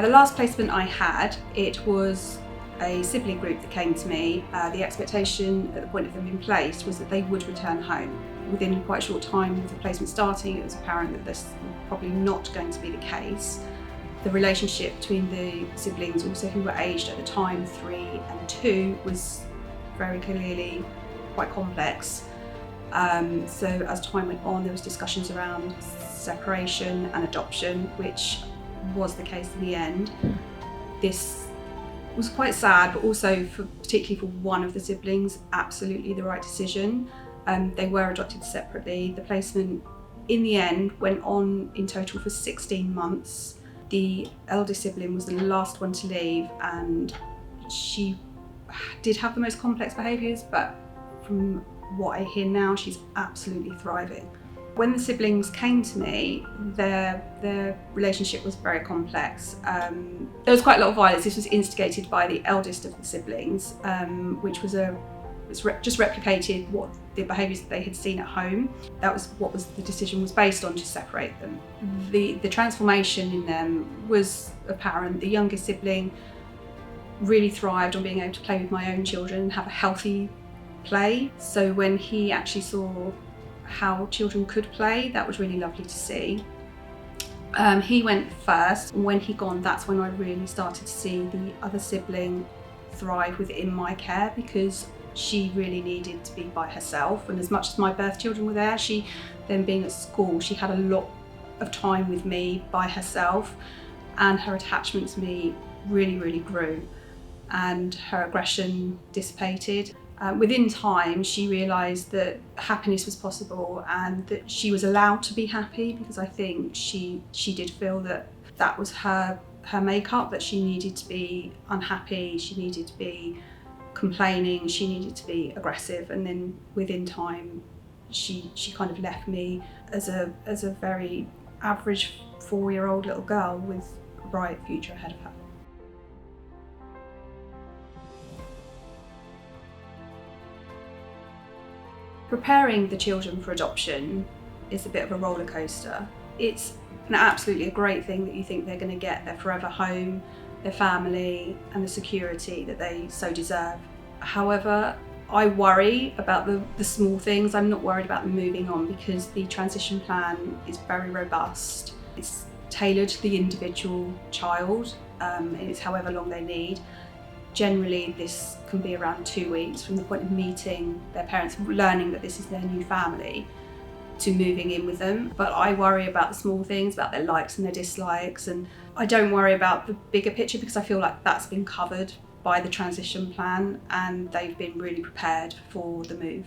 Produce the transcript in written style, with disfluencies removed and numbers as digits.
The last placement I had, it was a sibling group that came to me. The expectation at the point of them being placed was that they would return home. Within quite a short time of the placement starting, it was apparent that this was probably not going to be the case. The relationship between the siblings, also who were aged at the time 3 and 2, was very clearly quite complex. So as time went on, there was discussions around separation and adoption, which was the case in the end. This was quite sad, but also particularly for one of the siblings, absolutely the right decision. They were adopted separately. The placement in the end went on in total for 16 months. The eldest sibling was the last one to leave, and she did have the most complex behaviours, but from what I hear now, she's absolutely thriving. When the siblings came to me, their relationship was very complex. There was quite a lot of violence. This was instigated by the eldest of the siblings, which was just replicated what the behaviours that they had seen at home. That was what the decision was based on, to separate them. The transformation in them was apparent. The youngest sibling really thrived on being able to play with my own children and have a healthy play. So when he actually saw how children could play, that was really lovely to see. He went first, and when he'd gone, that's when I really started to see the other sibling thrive within my care, because she really needed to be by herself. And as much as my birth children were there, she, then being at school, she had a lot of time with me by herself, and her attachment to me really, really grew, and her aggression dissipated. Within time, she realised that happiness was possible and that she was allowed to be happy, because I think she did feel that that was her makeup, that she needed to be unhappy, she needed to be complaining, she needed to be aggressive. And then within time, she kind of left me as a very average 4-year-old little girl with a bright future ahead of her. Preparing the children for adoption is a bit of a roller coaster. It's absolutely a great thing that you think they're going to get their forever home, their family, and the security that they so deserve. However, I worry about the small things. I'm not worried about them moving on, because the transition plan is very robust. It's tailored to the individual child, and it's however long they need. Generally, this can be around 2 weeks from the point of meeting their parents, learning that this is their new family, to moving in with them. But I worry about the small things, about their likes and their dislikes, and I don't worry about the bigger picture, because I feel like that's been covered by the transition plan, and they've been really prepared for the move.